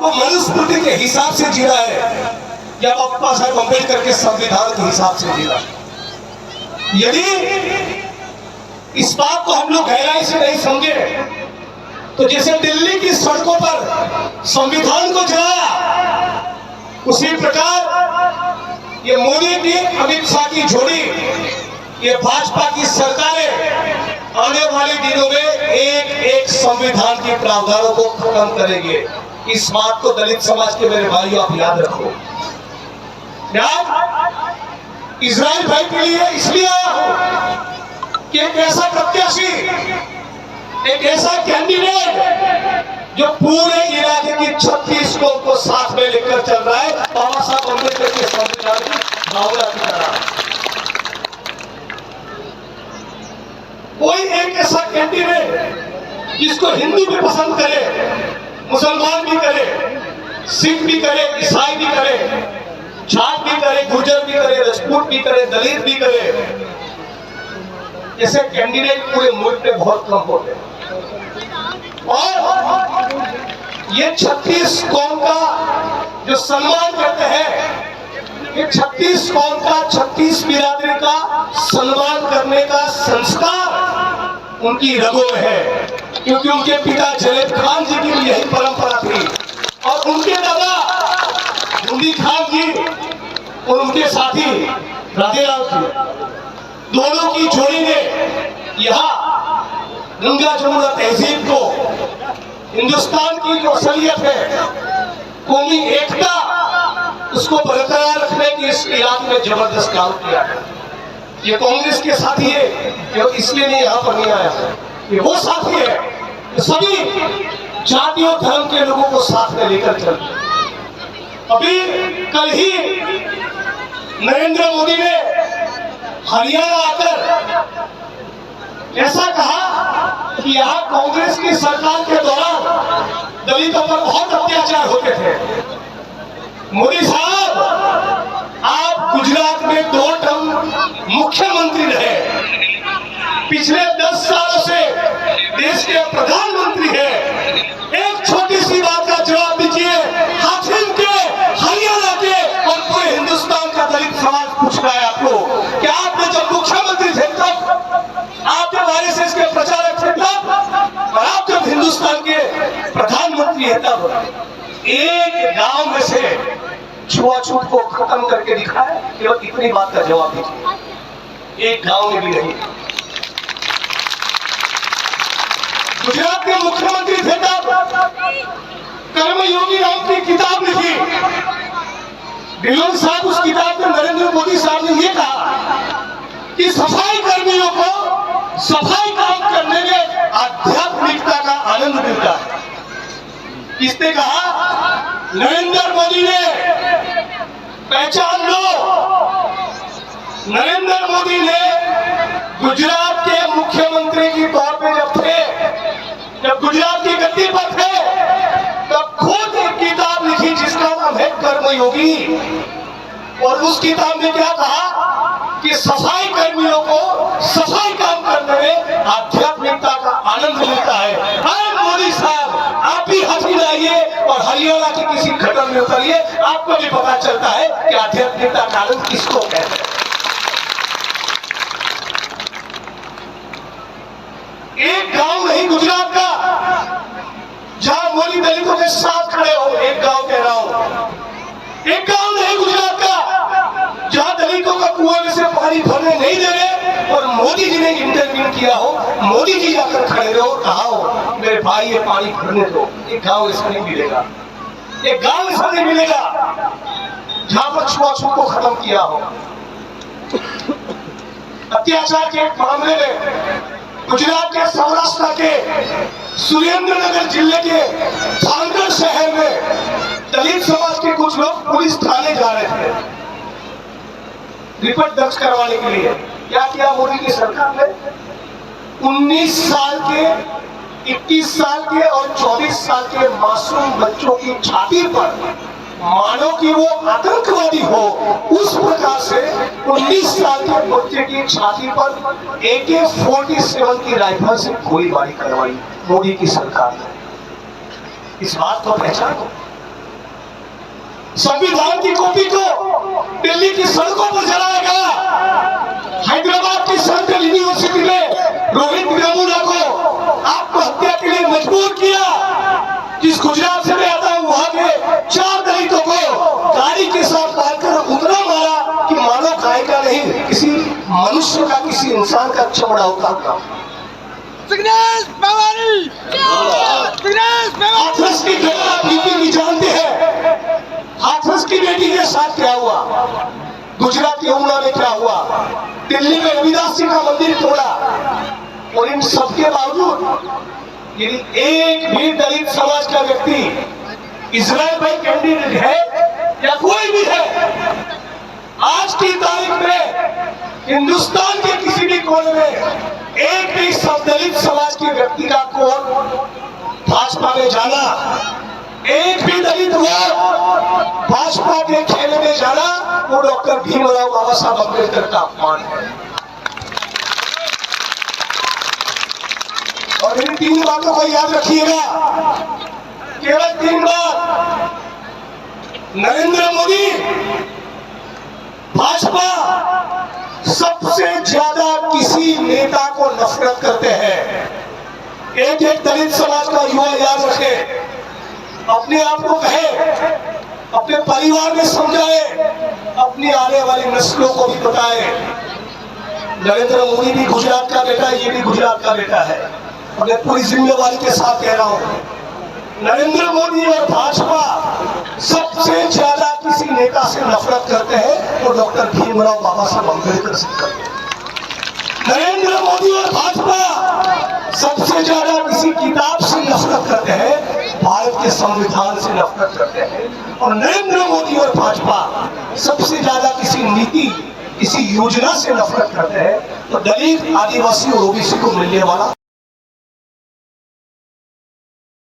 वो मनुस्मृति के हिसाब से जी रहा है या बाबा साहब अम्बेडकर के संविधान के हिसाब से जी रहा है? यदि इस बात को हम लोग गहराई से नहीं समझे तो जैसे दिल्ली की सड़कों पर संविधान को जलाया, उसी प्रकार ये मोदी की, अमित शाह की जोड़ी, ये भाजपा की सरकारें आने वाले दिनों में एक एक संविधान के प्रावधानों को खत्म करेंगे। इस बात को दलित समाज के मेरे भाइयों आप याद रखो। मैं इजराइल भाई के लिए इसलिए आया हूं कि एक ऐसा प्रत्याशी, एक ऐसा कैंडिडेट जो पूरे इलाके की 36 को साथ में लेकर चल रहा है, बाबा साहब अम्बेडकर के संविधान की भावना की तरह। कोई एक ऐसा कैंडिडेट जिसको हिंदू भी पसंद करे, मुसलमान भी करे, सिख भी करे, ईसाई भी करे, जाट भी करे, गुर्जर भी करे, राजपूत भी करे, दलित भी करे, ऐसे कैंडिडेट पूरे मुल्क में बहुत कम होते हैं। और ये 36 कौम का जो सम्मान करते हैं, ये 36 कौम का, 36 बिरादरी का सम्मान करने का संस्कार उनकी रगों में है, क्योंकि उनके पिता जलेब खान जी की यही परंपरा थी और उनके दादा मुंदी खान जी और उनके साथी राधेलाल जी, दोनों की जोड़ी ने यहाँ गंगा जमुना तहजीब को, हिंदुस्तान की जो असलियत है, कौमी एकता, उसको बरकरार रखने की इस इलाके में जबरदस्त काम किया है। ये कांग्रेस के साथी है, ये इसलिए नहीं यहाँ पर नहीं आया, ये वो साथी है जो सभी जातियों धर्म के लोगों को साथ में लेकर चलते। अभी कल ही नरेंद्र मोदी ने हरियाणा आकर ऐसा कहा कि यहाँ कांग्रेस की सरकार के दौरान दलितों पर बहुत अत्याचार होते थे। मोदी साहब, आप गुजरात में 2 टर्म मुख्यमंत्री रहे, पिछले 10 सालों से देश के प्रधानमंत्री हैं। एक छोटी सी बात का जवाब दीजिए, हाथिम के, हरियाणा के और पूरे हिंदुस्तान का दलित समाज पूछ रहा है आपको कि आपने जब मुख्यमंत्री थे तब, आप जब आरएसएस के प्रचारक थे तब, और आप जब हिंदुस्तान के प्रधानमंत्री हैं तब एक गांव में से छुआछूत को खत्म करके दिखाया? केवल इतनी बात का जवाब दीजिए, एक गांव में भी नहीं। गुजरात के मुख्यमंत्री थे तब कर्मयोगी नाम की किताब लिखी, ढिल्लोन साहब उस किताब में नरेंद्र मोदी साहब ने ये कहा कि सफाई कर्मियों को सफाई काम करने में आध्यात्मिकता का आनंद मिलता है। किसने कहा? नरेंद्र मोदी ने। पहचान लो, नरेंद्र मोदी ने गुजरात के मुख्यमंत्री की तौर पे जब थे, जब गुजरात की गद्दी पर थे, तब खुद एक किताब लिखी जिसका नाम है कर्मयोगी, और उस किताब में क्या कहा कि सफाई कर्मियों को सफाई काम करने में आध्यात्मिकता का आनंद मिलता है। अरे मोदी साहब, आप भी हाथी लाइए और हरियाणा के किसी घटन में उतरिए, आपको भी पता चलता है कि आध्यात्मिकता का आनंद किसको कहते हैं। एक गांव नहीं गुजरात का जहां मोदी दलितों के साथ खड़े हो, एक गांव कह रहा हूं, एक गांव नहीं गुजरात का जहां दलितों का कुएं में से पानी भरने नहीं दे रहे और मोदी जी ने इंटरव्यू किया हो, मोदी जी जाकर खड़े रहो, कहा हो मेरे भाई ये पानी भरने दो। एक गांव ऐसा नहीं मिलेगा, एक गांव ऐसा नहीं मिलेगा जहां पर छुआछूत को खत्म किया हो। अत्याचार के मामले में गुजरात के सौराष्ट्र के सुरेंद्रनगर जिले के भानगढ़ शहर में दलित समाज के कुछ लोग पुलिस थाने जा रहे थे रिपोर्ट दर्ज करवाने के लिए। क्या किया मोदी की सरकार ने? 19 साल के, 21 साल के और 24 साल के मासूम बच्चों की छाती पर मानो कि वो आतंकवादी हो, उस प्रकार से 19 साल के बच्चे की छाती पर AK-47 की राइफल से गोलीबारी करवाई मोदी की सरकार ने। इस बात को पहचानो, संविधान की कॉपी को दिल्ली की सड़कों पर जलाया गया। हैदराबाद की सेंट्रल यूनिवर्सिटी में रोहित वेमुला को आत्महत्या के लिए मजबूर किया। जिस गुजरात से मैं आता हूं वहां के 4 दलितों को गाड़ी के साथ मारकर उतना मारा कि मानो काय का नहीं, किसी मनुष्य का, किसी इंसान का चमड़ा उतारा। हाथरस की घटना बीपी की जानते हैं। हाथरस की बेटी के साथ क्या हुआ, गुजरात यमुना में क्या हुआ, दिल्ली में रविदास जी का मंदिर तोड़ा। और इन सबके बावजूद यदि एक भी दलित समाज का व्यक्ति इजराइल भाई कैंडिडेट है या कोई भी है, आज की तारीख में हिंदुस्तान के किसी भी कोने में एक भी सब दलित समाज के व्यक्ति का कोड भाजपा में जाना, एक भी दलित वोट भाजपा के खेल में जाना, वो डॉक्टर भीमराव बाबा साहब अम्बेडकर का अपमान है। और इन 3 बातों को याद रखिएगा, केवल 3 बात। नरेंद्र मोदी, भाजपा सबसे ज्यादा किसी नेता को नफरत करते हैं। एक दलित समाज का युवा याद रखे, अपने आप को कहे, अपने परिवार में समझाए, अपनी आने वाली नस्लों को भी बताए। नरेंद्र मोदी भी गुजरात का बेटा है, ये भी गुजरात का बेटा है। और मैं पूरी जिम्मेवारी के साथ कह रहा हूं, नरेंद्र मोदी और भाजपा सबसे ज्यादा किसी नेता से नफरत करते हैं वो डॉक्टर भीमराव बाबा साहब अम्बेडकर से करते हैं। नरेंद्र मोदी और भाजपा सबसे ज्यादा किसी किताब से नफरत करते हैं, भारत के संविधान से नफरत करते हैं। और नरेंद्र मोदी और भाजपा सबसे ज्यादा किसी नीति, किसी योजना से नफरत करते हैं तो दलित, आदिवासी और ओबीसी को मिलने वाला